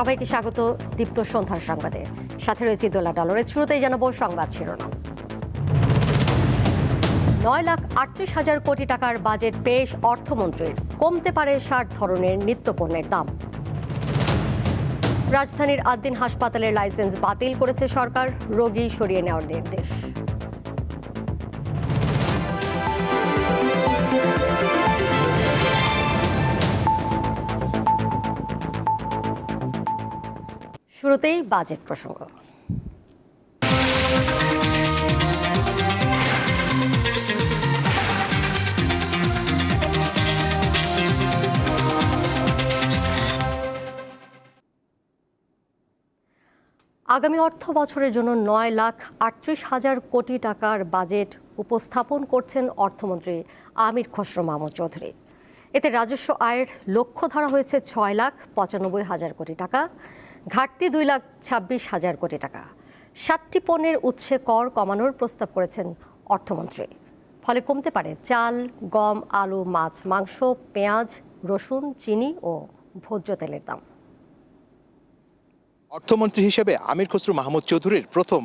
সবাইকে স্বাগত দীপ্ত সন্ধ্যার সংবাদে। সাথে রয়েছে দোলা ডলরের। শুরুতেই জানাবো সংবাদ শিরোনাম। 9,38,000 কোটি টাকার বাজেট পেশ অর্থমন্ত্রীর, কমতে পারে 60 ধরনের নিত্যপণ্যের দাম। রাজধানীর আদ্দিন হাসপাতালের লাইসেন্স বাতিল করেছে সরকার, রোগী সরিয়ে নেওয়ার নির্দেশ। শুরুতেই বাজেট প্রসঙ্গ। আগামী অর্থ বছরের জন্য 9,38,000 কোটি টাকার বাজেট উপস্থাপন করছেন অর্থমন্ত্রী আমির খসরু মাহমুদ চৌধুরী। এতে রাজস্ব আয়ের লক্ষ্য ধরা হয়েছে 6,95,000 কোটি টাকা, ঘাটতি 2,26,000 কোটি টাকা। 7টি পণ্যের উৎসে কর কমানোর প্রস্তাব করেছেন অর্থমন্ত্রী। ফলে কমতে পারে চাল, গম, আলু, মাছ, মাংস, পেঁয়াজ, রসুন, চিনি ও ভোজ্য তেলের দাম। অর্থমন্ত্রী হিসেবে আমির খসরু মাহমুদ চৌধুরীর প্রথম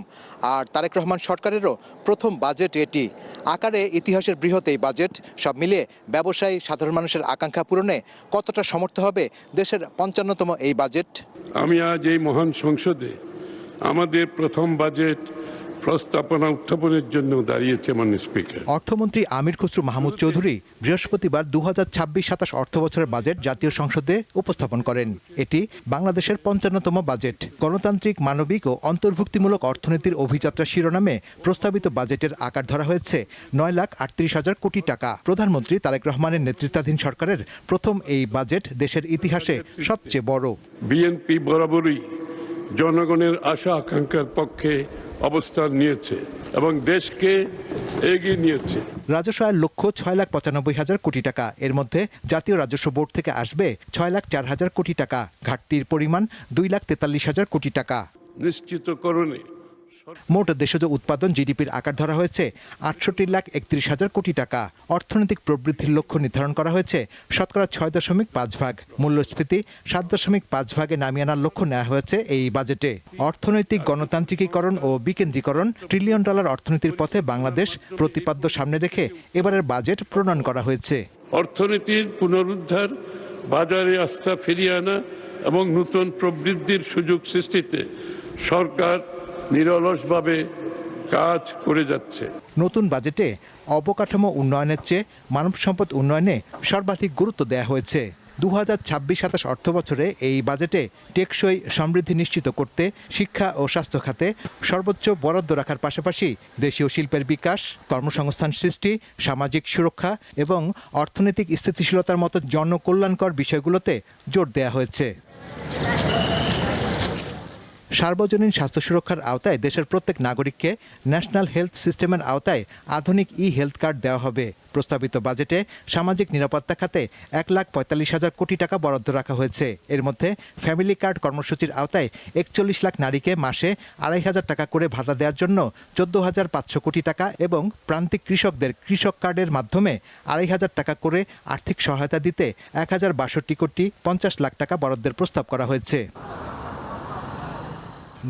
আর তারেক রহমান সরকারেরও প্রথম বাজেট এটি। আকারে ইতিহাসের বৃহৎ এই বাজেট সব মিলিয়ে ব্যবসায়ী সাধারণ মানুষের আকাঙ্ক্ষা পূরণে কতটা সমর্থ হবে দেশের 55তম এই বাজেট? আমি আজ এই মহান সংসদে আমাদের প্রথম বাজেট প্রস্তাবনা উত্থাপনের জন্য দাঁড়িয়েছে মাননীয় স্পিকার। অর্থমন্ত্রী আমির খসরু মাহমুদ চৌধুরী বৃহস্পতিবার 2026-27 অর্থ বছরের বাজেট জাতীয় সংসদে উপস্থাপন করেন। এটি বাংলাদেশের 55তম বাজেট। গণতান্ত্রিক, মানবিক ও অন্তর্ভুক্তিমূলক অর্থনীতির অভিযাত্রা শিরোনামে প্রস্তাবিত বাজেটের আকার ধরা হয়েছে 9,38,000 কোটি টাকা। প্রধানমন্ত্রী তারেক রহমানের নেতৃত্বাধীন সরকারের প্রথম এই বাজেট দেশের ইতিহাসে সবচেয়ে বড়। বিএনপি বরাবরই জনগণের আশা আকাঙ্ক্ষার পক্ষে অবস্থান নিয়েছে এবং দেশকে এগিয়ে নিয়েছে। রাজস্ব আয়ের লক্ষ্য 6,95,000 কোটি টাকা। এর মধ্যে জাতীয় রাজস্ব বোর্ড থেকে আসবে 6,04,000 কোটি টাকা। ঘাটতির পরিমাণ 2,43,000 কোটি টাকা। নিশ্চিতকরণে মোট দেশজ উৎপাদন জিডিপির আকার ধরা হয়েছে 68,31,000 কোটি টাকা। অর্থনৈতিক প্রবৃদ্ধির লক্ষ্য নির্ধারণ করা হয়েছে 6.5%। মূল্যস্ফীতি 7.5% নামিয়ে আনার লক্ষ্য নেওয়া হয়েছে এই বাজেটে। অর্থনৈতিক গণতান্ত্রিকীকরণ ও বিকেন্দ্রীকরণ, $1 ট্রিলিয়ন অর্থনীতির পথে বাংলাদেশ প্রতিপাদ্য সামনে রেখে এবারের বাজেট প্রণয়ন করা হয়েছে। অর্থনীতির পুনরুদ্ধার, বাজারে আস্থা ফিরিয়ে আনা এবং নতুন প্রবৃদ্ধির সুযোগ সৃষ্টিতে সরকার নিরলসভাবে কাজ করে যাচ্ছে। নতুন বাজেটে অবকাঠামো উন্নয়নের চেয়ে মানব সম্পদ উন্নয়নে সর্বাধিক গুরুত্ব দেওয়া হয়েছে। 2026-27 অর্থ বছরে এই বাজেটে টেকসই সমৃদ্ধি নিশ্চিত করতে শিক্ষা ও স্বাস্থ্য খাতে সর্বোচ্চ বরাদ্দ রাখার পাশাপাশি দেশীয় শিল্পের বিকাশ, কর্মসংস্থান সৃষ্টি, সামাজিক সুরক্ষা এবং অর্থনৈতিক স্থিতিশীলতার মতো জনকল্যাণকর বিষয়গুলোতে জোর দেওয়া হয়েছে। সার্বজনীন স্বাস্থ্য সুরক্ষার আওতায় দেশের প্রত্যেক নাগরিককে ন্যাশনাল হেলথ সিস্টেমের আওতায় আধুনিক হেলথ কার্ড দেওয়া হবে। প্রস্তাবিত বাজেটে সামাজিক নিরাপত্তা খাতে 1,45,000 কোটি টাকা বরাদ্দ রাখা হয়েছে। এর মধ্যে ফ্যামিলি কার্ড কর্মসূচির আওতায় 41 লাখ নারীকে মাসে 2,500 টাকা করে ভাতা দেওয়ার জন্য 14,500 কোটি টাকা এবং প্রান্তিক কৃষকদের কৃষক কার্ডের মাধ্যমে 2,500 টাকা করে আর্থিক সহায়তা দিতে 1,062 কোটি 50 লাখ টাকা বরাদ্দের প্রস্তাব করা হয়েছে।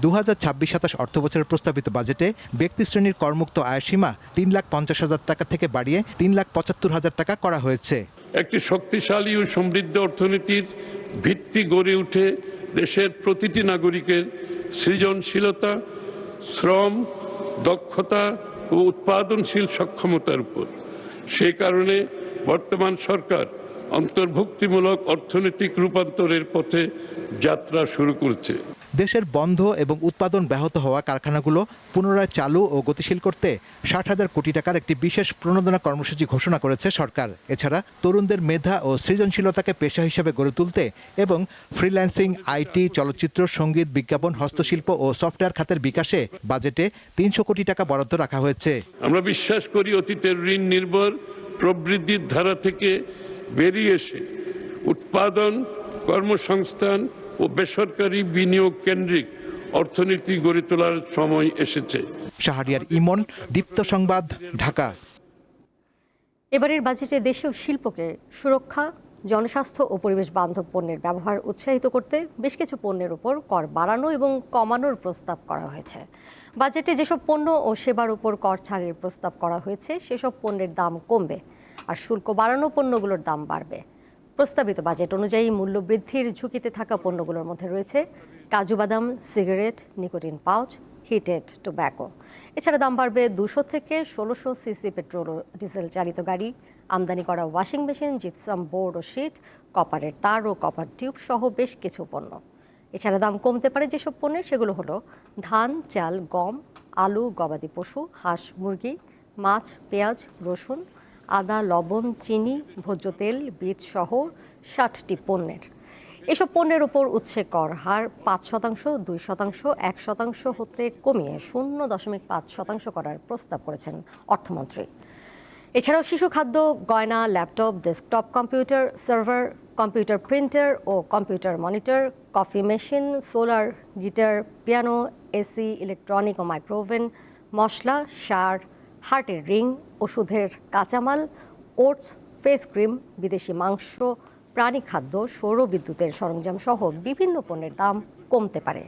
2026-27 অর্থ বছরের প্রস্তাবিত বাজেটে ব্যক্তি শ্রেণীর করমুক্ত আয়ের সীমা 3,50,000 টাকা থেকে বাড়িয়ে 3,75,000 টাকা করা হয়েছে। একটি শক্তিশালী ও সমৃদ্ধ অর্থনীতির ভিত্তি গড়ে উঠে দেশের প্রতিটি নাগরিকের সৃজনশীলতা, শ্রম, দক্ষতা ও উৎপাদনশীল সক্ষমতার উপর। সেই কারণে বর্তমান সরকার অন্তর্ভুক্তিমূলক অর্থনৈতিক রূপান্তরের পথে যাত্রা শুরু করছে। দেশের বন্ধ এবং উৎপাদন ব্যাহত হওয়া কারখানাগুলো পুনরায় চালু ও গতিশীল করতে 60,000 কোটি টাকার একটি বিশেষ প্রণোদনা কর্মসূচি ঘোষণা করেছে সরকার। এছাড়া তরুণদের মেধা ও সৃজনশীলতাকে পেশা হিসেবে গড়ে তুলতে এবং ফ্রিল্যান্সিং, আইটি, চলচ্চিত্র, সঙ্গীত, বিজ্ঞাপন, হস্তশিল্প ও সফটওয়্যার খাতের বিকাশে বাজেটে 300 কোটি টাকা বরাদ্দ রাখা হয়েছে। আমরা বিশ্বাস করি অতীতের ঋণ নির্ভর প্রবৃদ্ধির ধারা থেকে বেরিয়ে এসে উৎপাদন, কর্মসংস্থান ও বেসরকারি বিনিয়োগ কেন্দ্রিক অর্থনীতি গড়ে তোলার সময় এসেছে। শাহরিয়ার ইমন, দীপ্ত সংবাদ, ঢাকা। এবারের বাজেটে দেশীয় শিল্পকে সুরক্ষা, জনস্বাস্থ্য ও পরিবেশ বান্ধব পণ্যের ব্যবহার উৎসাহিত করতে বেশ কিছু পণ্যের উপর কর বাড়ানো এবং কমানোর প্রস্তাব করা হয়েছে। বাজেটে যেসব পণ্য ও সেবার উপর কর ছাড়ের প্রস্তাব করা হয়েছে সেসব পণ্যের দাম কমবে আর শুল্ক বাড়ানো পণ্যগুলোর দাম বাড়বে। প্রস্তাবিত বাজেট অনুযায়ী মূল্য বৃদ্ধির ঝুঁকিতে থাকা পণ্যগুলোর মধ্যে রয়েছে কাজু বাদাম, cigarette, nicotine pouch, heated tobacco. এছাড়া দাম বাড়বে 200 থেকে 1600 সিসি পেট্রোল ও ডিজেল চালিত গাড়ি, আমদানি করা ওয়াশিং মেশিন, জিপসাম বোর্ড ও শিট, কপারের তার ও কপার টিউব সহ বেশ কিছু পণ্য। এছাড়া দাম কমতে পারে যেসব পণ্যের সেগুলো হলো ধান, চাল, গম, আলু, গবাদি পশু, হাঁস, মুরগি, মাছ, পেঁয়াজ, রসুন, আদা, লবণ, চিনি, ভোজ্য তেল, বীজ সহ 60টি পণ্যের। এসব পণ্যের উপর উৎসে কর হার 5%, 2%, 1% হতে কমিয়ে 0.5% করার প্রস্তাব করেছেন অর্থমন্ত্রী। এছাড়াও শিশু খাদ্য, গয়না, laptop, desktop computer, server, computer printer ও computer monitor, coffee machine, solar, guitar, piano, AC, electronic ও মাইক্রোওভেন, মশলা, সার, হার্টের রিং, ওষুধের কাঁচামাল, ওটস, ফেস ক্রিম, বিদেশি মাংস, প্রাণী খাদ্য, সৌর বিদ্যুতের সরঞ্জাম সহ বিভিন্ন পণ্যের দাম কমতে পারে।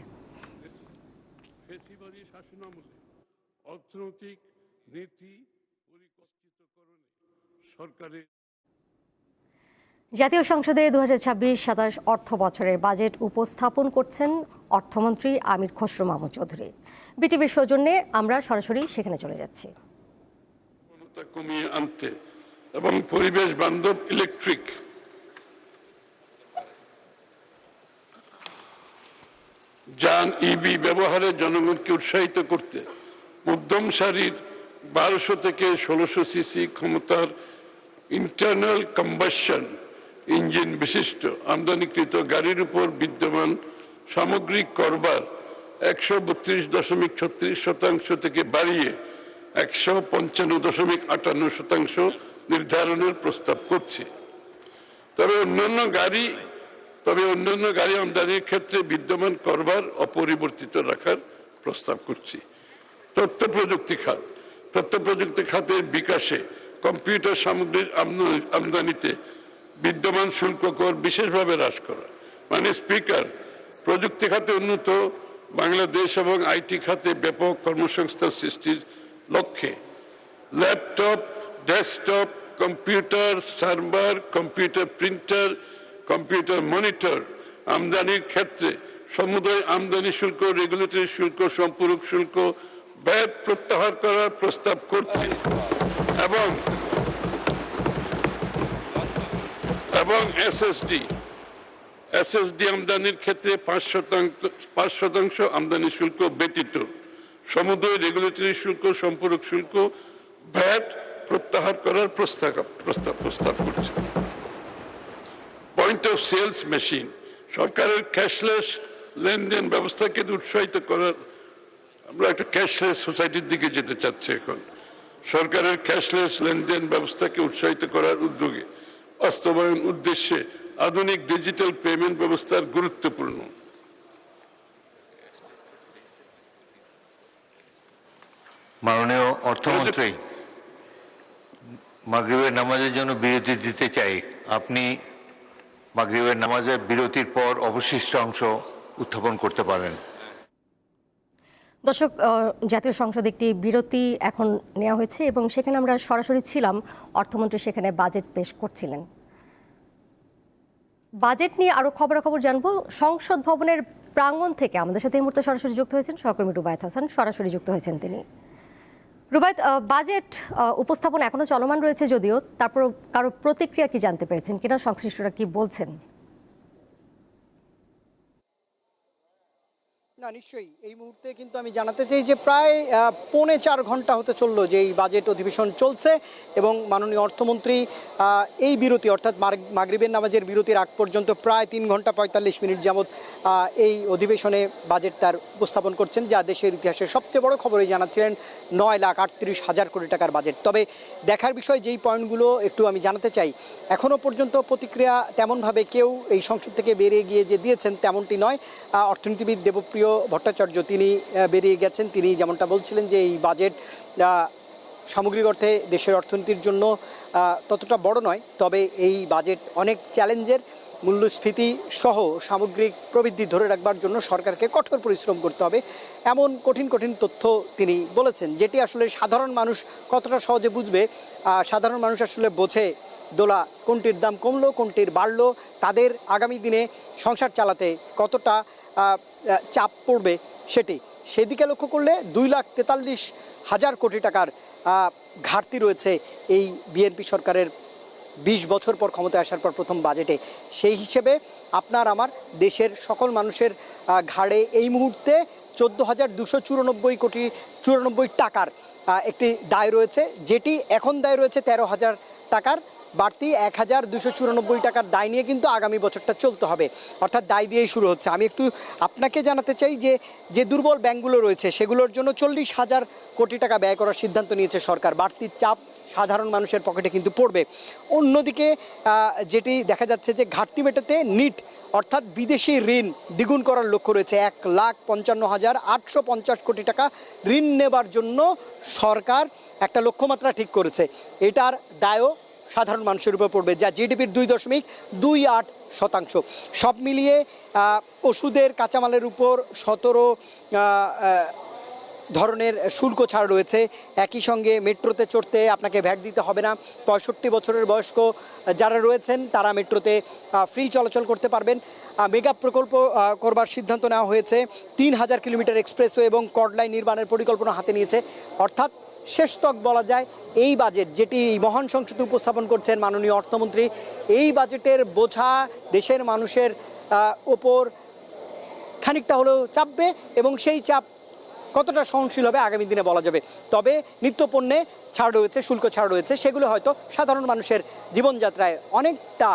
ফ্যাসিবাদী শাসনামলে অর্থনৈতিক নীতি পরিকল্পিতকরণে সরকারের জাতীয় সংসদে 2026-27 অর্থ বছরের বাজেট উপস্থাপন করছেন অর্থমন্ত্রী আমির খসরু মাহমুদ চৌধুরী। বিটিভির সৌজন্যে আমরা সরাসরি সেখানে চলে যাচ্ছি। কমিয়ে আনতে এবং পরিবেশ বান্ধব ইলেকট্রিক যান ইভি ব্যবহারে জনগণকে উৎসাহিত করতে মধ্যম সারির 1200 থেকে 1600 সিসি ক্ষমতার ইন্টারনাল কম্বাসন ইঞ্জিন বিশিষ্ট আমদানিকৃত গাড়ির উপর বিদ্যমান সামগ্রিক করবার 132.36% থেকে বাড়িয়ে 155.58% নির্ধারণের প্রস্তাব করছে। তবে অন্যান্য গাড়ি আমদানির ক্ষেত্রে বিদ্যমান করবার অপরিবর্তিত রাখার প্রস্তাব করছি। তথ্য প্রযুক্তি খাতের বিকাশে কম্পিউটার সামগ্রীর আমদানিতে বিদ্যমান শুল্ক কর বিশেষভাবে হ্রাস করা। মানে স্পিকার, প্রযুক্তি খাতে উন্নত বাংলাদেশ এবং আইটি খাতে ব্যাপক কর্মসংস্থান সৃষ্টির লক্ষ্যে laptop, desktop, computer, server, computer printer, computer monitor আমদানির ক্ষেত্রে সমুদায় আমদানি শুল্ক, রেগুলেটরি শুল্ক, সম্পূরক শুল্ক, ব্যয় প্রত্যাহার করার প্রস্তাব করছে এবং এসএসডি আমদানির ক্ষেত্রে 5% আমদানি শুল্ক ব্যতীত সমুদায় রেগুলেটরি শুল্ক, সম্পূরক শুল্ক, ভ্যাট প্রত্যাহার করার প্রস্তাব করছে। পয়েন্ট অফ সেলস মেশিন, সরকারের ক্যাশলেস লেনদেন ব্যবস্থাকে উৎসাহিত করার, আমরা একটা ক্যাশলেস সোসাইটির দিকে যেতে চাচ্ছি এখন। সরকারের ক্যাশলেস লেনদেন ব্যবস্থাকে উৎসাহিত করার উদ্যোগে বাস্তবায়ন উদ্দেশ্যে আধুনিক ডিজিটাল পেমেন্ট ব্যবস্থার গুরুত্বপূর্ণ। মাননীয় অর্থমন্ত্রী, মাগরিবের নামাজের জন্য বিরতি দিতে চাই। আপনি মাগরিবের নামাজের বিরতির পর অবশিষ্ট অংশ উত্থাপন করতে পারেন। দর্শক, জাতীয় সংসদে একটি বিরতি এখন নেওয়া হয়েছে এবং সেখানে আমরা সরাসরি ছিলাম। অর্থমন্ত্রী সেখানে বাজেট পেশ করছিলেন। বাজেট নিয়ে আরও খবরাখবর জানবো। সংসদ ভবনের প্রাঙ্গণ থেকে আমাদের সাথে এই মুহূর্তে সরাসরি যুক্ত হয়েছেন সহকর্মী রুবায়েত হাসান। সরাসরি যুক্ত হয়েছেন তিনি। রুবায়েত, বাজেট উপস্থাপন এখনো চলমান রয়েছে যদিও, তারপর কারো প্রতিক্রিয়া কি জানতে পেরেছেন কিনা, সংশ্লিষ্টরা কি বলছেন? না, নিশ্চয়ই এই মুহূর্তে কিন্তু আমি জানাতে চাই যে প্রায় 4.25 ঘন্টা হতে চললো যে এই বাজেট অধিবেশন চলছে এবং মাননীয় অর্থমন্ত্রী এই বিরতি অর্থাৎ মাগরিবের নামাজের বিরতির আগ পর্যন্ত প্রায় 3 ঘন্টা 45 মিনিট যাবৎ এই অধিবেশনে বাজেট তার উপস্থাপন করছেন, যা দেশের ইতিহাসের সবচেয়ে বড় খবর। এই জানাচ্ছিলেন 9,38,000 কোটি টাকার বাজেট। তবে দেখার বিষয় যেই পয়েন্টগুলো একটু আমি জানাতে চাই, এখনও পর্যন্ত প্রতিক্রিয়া তেমনভাবে কেউ এই সংসদ থেকে বেরিয়ে গিয়ে যে দিয়েছেন তেমনটি নয়। অর্থনীতিবিদ দেবপ্রিয় ভট্টাচার্য তিনি বেরিয়ে গেছেন। তিনি যেমনটা বলছিলেন যে এই বাজেট সামগ্রিক অর্থে দেশের অর্থনীতির জন্য ততটা বড় নয়, তবে এই বাজেট অনেক চ্যালেঞ্জের। মূল্যস্ফীতি সহ সামগ্রিক প্রবৃদ্ধি ধরে রাখবার জন্য সরকারকে কঠোর পরিশ্রম করতে হবে, এমন কঠিন কঠিন তথ্য তিনি বলেছেন, যেটি আসলে সাধারণ মানুষ কতটা সহজে বুঝবে। সাধারণ মানুষ আসলে বোঝে দোলা কোনটির দাম কমলো, কোনটির বাড়লো, তাদের আগামী দিনে সংসার চালাতে কতটা চাপ পড়বে সেটি। সেদিকে লক্ষ্য করলে 2,43,000 কোটি টাকার ঘাটতি রয়েছে এই বিএনপি সরকারের 20 বছর পর ক্ষমতায় আসার পর প্রথম বাজেটে। সেই হিসেবে আপনার আমার দেশের সকল মানুষের ঘাড়ে এই মুহূর্তে 14,294 কোটি 94 টাকার একটি দায় রয়েছে, যেটি এখন দায় রয়েছে 13,000 টাকার। বাড়তি 1,294 টাকার দায় নিয়ে কিন্তু আগামী বছরটা চলতে হবে, অর্থাৎ দায় দিয়েই শুরু হচ্ছে। আমি একটু আপনাকে জানাতে চাই যে দুর্বল ব্যাংকগুলো রয়েছে সেগুলোর জন্য 40,000 কোটি টাকা ব্যয় করার সিদ্ধান্ত নিয়েছে সরকার। বাড়তি চাপ সাধারণ মানুষের পকেটে কিন্তু পড়বে। অন্যদিকে যেটি দেখা যাচ্ছে যে ঘাটতি মেটাতে নিট অর্থাৎ বিদেশি ঋণ দ্বিগুণ করার লক্ষ্য রয়েছে। 1,55,850 কোটি টাকা ঋণ নেবার জন্য সরকার একটা লক্ষ্যমাত্রা ঠিক করেছে। এটার দায়ও সাধারণ মানুষের উপর পড়বে, যা জিডিপির 2.28%। সব মিলিয়ে ওষুধের কাঁচামালের উপর 17 ধরনের শুল্ক ছাড় রয়েছে। একই সঙ্গে মেট্রোতে চড়তে আপনাকে ভ্যাট দিতে হবে না। 65 বছরের বয়স্ক যারা রয়েছেন তারা মেট্রোতে ফ্রি চলাচল করতে পারবেন। মেগা প্রকল্প করবার সিদ্ধান্ত নেওয়া হয়েছে। 3,000 কিলোমিটার এক্সপ্রেসওয়ে এবং কর্ড লাইন নির্মাণের পরিকল্পনা হাতে নিয়েছে। অর্থাৎ শেষ তক বলা যায় এই বাজেট, যেটি মহান সংসদে উপস্থাপন করছেন মাননীয় অর্থমন্ত্রী, এই বাজেটের বোঝা দেশের মানুষের ওপর খানিকটা হলেও চাপবে, এবং সেই চাপ কতটা সহনশীল হবে আগামী দিনে বলা যাবে। তবে নিত্যপণ্যে ছাড় রয়েছে, শুল্ক ছাড় রয়েছে, সেগুলো হয়তো সাধারণ মানুষের জীবনযাত্রায় অনেকটা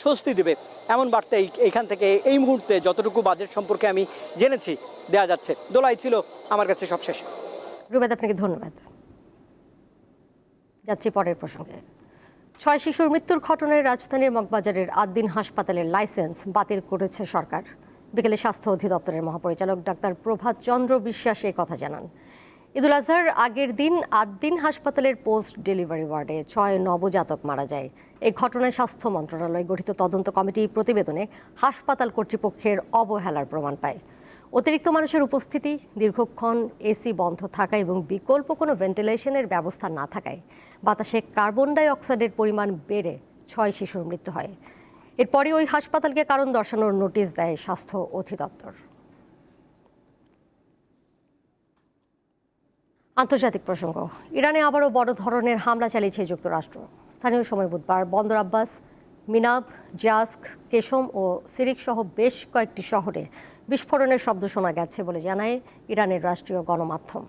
স্বস্তি দেবে, এমন বার্তা এইখান থেকে এই মুহূর্তে যতটুকু বাজেট সম্পর্কে আমি জেনেছি দেওয়া যাচ্ছে। দোলাই ছিল আমার কাছে সবশেষ। রুবেদ, আপনাকে ধন্যবাদ। যাচ্ছি পরের প্রসঙ্গে। 6 শিশুর মৃত্যুর ঘটনায় রাজধানীর মগবাজারের আদ্দিন হাসপাতালের লাইসেন্স বাতিল করেছে সরকার। বিকেলে স্বাস্থ্য অধিদপ্তরের মহাপরিচালক ডাক্তার প্রভাত চন্দ্র বিশ্বাস এই কথা জানান। ঈদুল আজহার আগের দিন আদ্দিন হাসপাতালের পোস্ট ডেলিভারি ওয়ার্ডে 6 নবজাতক মারা যায়। এই ঘটনায় স্বাস্থ্য মন্ত্রণালয় গঠিত তদন্ত কমিটি প্রতিবেদনে হাসপাতাল কর্তৃপক্ষের অবহেলার প্রমাণ পায়। অতিরিক্ত মানুষের উপস্থিতি, দীর্ঘক্ষণ এসি বন্ধ থাকা এবং বিকল্প কোনো ভেন্টিলেশনের ব্যবস্থা না থাকায় বাতাসে কার্বন ডাই অক্সাইডের পরিমাণ বেড়ে 6 শিশুর মৃত্যু হয়। এরপরই ওই হাসপাতালকে কারণ দর্শানোর নোটিশ দেয় স্বাস্থ্য অধিদপ্তর। আন্তর্জাতিক প্রসঙ্গ। ইরানে আবারও বড় ধরনের হামলা চালিয়েছে যুক্তরাষ্ট্র। স্থানীয় সময় বুধবার বন্দর আব্বাস, মিনাব, জাস্ক, কেশম ও সিরিক সহ বেশ কয়েকটি শহরে বিস্ফোরণের শব্দ শোনা গেছে বলে জানায় ইরানের রাষ্ট্রীয় গণমাধ্যম।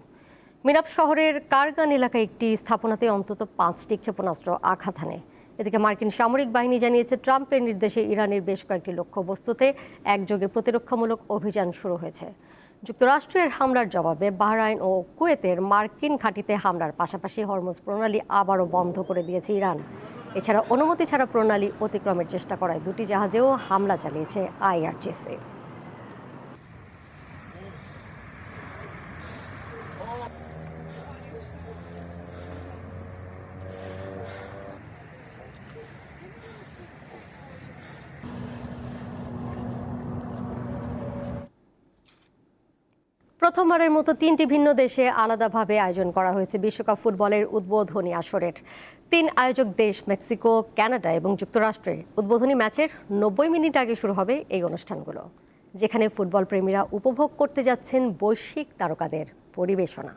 মিনাব শহরের কারগান এলাকায় একটি স্থাপনাতে অন্তত 5টি ক্ষেপণাস্ত্র আঘাত হানে। এদিকে মার্কিন সামরিক বাহিনী জানিয়েছে ট্রাম্পের নির্দেশে ইরানের বেশ কয়েকটি লক্ষ্যবস্তুতে একযোগে প্রতিরক্ষামূলক অভিযান শুরু হয়েছে। যুক্তরাষ্ট্রের হামলার জবাবে বাহরাইন ও কুয়েতের মার্কিন ঘাঁটিতে হামলার পাশাপাশি হরমুজ প্রণালী আবারও বন্ধ করে দিয়েছে ইরান। এছাড়া অনুমতি ছাড়া প্রণালী অতিক্রমের চেষ্টা করায় 2টি জাহাজেও হামলা চালিয়েছে আইআরজিসি। প্রথমবারের মতো 3টি ভিন্ন দেশে আলাদাভাবে আয়োজন করা হয়েছে বিশ্বকাপ ফুটবলের উদ্বোধনী আসরের। 3 আয়োজক দেশ মেক্সিকো, কানাডা এবং যুক্তরাষ্ট্রে উদ্বোধনী ম্যাচের 90 মিনিট আগে শুরু হবে এই অনুষ্ঠানগুলো, যেখানে ফুটবল প্রেমীরা উপভোগ করতে যাচ্ছেন বৈশ্বিক তারকাদের পরিবেশনা।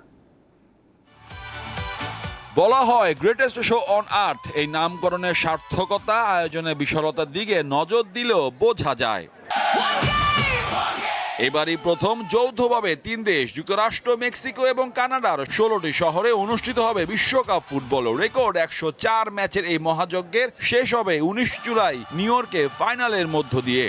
বলা হয় গ্রেটেস্ট শো অন আর্থ, এই নামকরণের সার্থকতা আয়োজনের বিশালতার দিকে নজর দিলেও বোঝা যায়। এবারই প্রথম যৌথভাবে 3 দেশ যুক্তরাষ্ট্র, মেক্সিকো এবং কানাডার 16টি শহরে অনুষ্ঠিত হবে বিশ্বকাপ ফুটবল। রেকর্ড 104 ম্যাচের এই মহাযজ্ঞের শেষ হবে 19 জুলাই নিউ ইয়র্কে ফাইনালের মধ্য দিয়ে।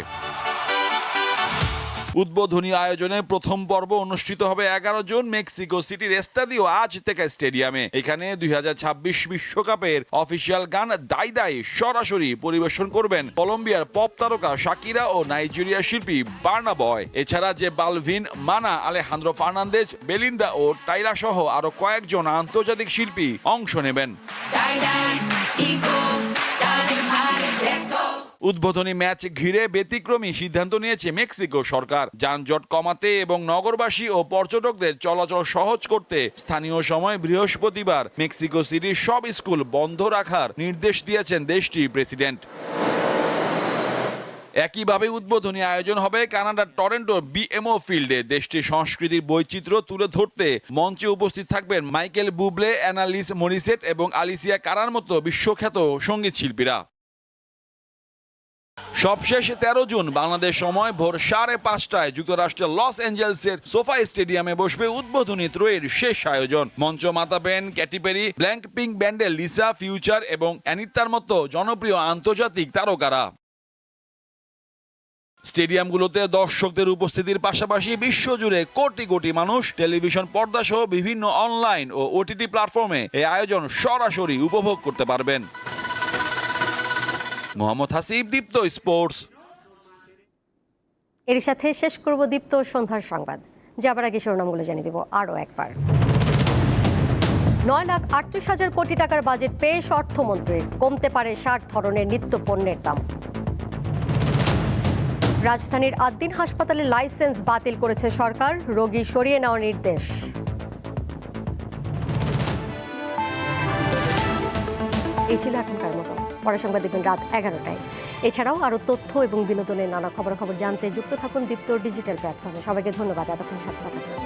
উদ্বোধনী আয়োজনে প্রথম পর্ব অনুষ্ঠিত হবে 11 জুন মেক্সিকো সিটির এস্তাদিও আজতেকা স্টেডিয়ামে। এখানে 2026 বিশ্বকাপের অফিসিয়াল গান দাই দাই সরাসরি পরিবেশন করবেন কলম্বিয়ার পপ তারকা শাকিরা ও নাইজেরিয়ার শিল্পী বার্না বয়। এছাড়া যে বালভিন, মানা, আলেহান্দ্রো ফার্নান্দেজ, বেলিন্দা ও টাইলা সহ আরো কয়েকজন আন্তর্জাতিক শিল্পী অংশ নেবেন। উদ্বোধনী ম্যাচ ঘিরে ব্যতিক্রমী সিদ্ধান্ত নিয়েছে মেক্সিকো সরকার। যানজট কমাতে এবং নগরবাসী ও পর্যটকদের চলাচল সহজ করতে স্থানীয় সময় বৃহস্পতিবার মেক্সিকো সিটির সব স্কুল বন্ধ রাখার নির্দেশ দিয়েছেন দেশটির প্রেসিডেন্ট। একইভাবে উদ্বোধনী আয়োজন হবে কানাডার টরেন্টোর বিএমও ফিল্ডে। দেশটির সংস্কৃতির বৈচিত্র্য তুলে ধরতে মঞ্চে উপস্থিত থাকবেন মাইকেল বুবলে, অ্যানালিস মরিসেট এবং আলিসিয়া কারার মতো বিশ্বখ্যাত সঙ্গীত শিল্পীরা। সবশেষ 13 জুন বাংলাদেশ সময় ভোর 5:30টায় যুক্তরাষ্ট্রের লস অ্যাঞ্জেলসের সোফা স্টেডিয়ামে বসবে উদ্বোধনী ত্রয়ীর শেষ আয়োজন। মঞ্চ মাতাবেন ক্যাটি পেরি, ব্ল্যাঙ্ক পিঙ্ক ব্যান্ডের লিসা, ফিউচার এবং অ্যানিতার মতো জনপ্রিয় আন্তর্জাতিক তারকারা। স্টেডিয়ামগুলোতে দর্শকদের উপস্থিতির পাশাপাশি বিশ্বজুড়ে কোটি কোটি মানুষ টেলিভিশন পর্দা সহ বিভিন্ন অনলাইন ও ওটিটি প্ল্যাটফর্মে এই আয়োজন সরাসরি উপভোগ করতে পারবেন। মোহাম্মদ হাসিব, দীপ্ত স্পোর্টস। এর সাথে শেষ করব দীপ্ত সন্ধ্যার সংবাদ। যাবার আগে শিরোনামগুলো জানিয়ে দেব আরও একবার। 9,38,000 কোটি টাকার বাজেট পেশ অর্থমন্ত্রীর, কমতে পারে 60 ধরনের নিত্য পণ্যের দাম। রাজধানীর 8 দিন হাসপাতালের লাইসেন্স বাতিল করেছে সরকার, রোগী সরিয়ে নেওয়ার নির্দেশ। এই ছিল এখনকার মতো। পরের সংবাদ দেখবেন রাত 11টায়। এছাড়াও আরও তথ্য এবং বিনোদনের নানা খবরাখবর জানতে যুক্ত থাকুন দীপ্ত ডিজিটাল প্ল্যাটফর্মে। সবাইকে ধন্যবাদ এতক্ষণ সাথে থাকার জন্য।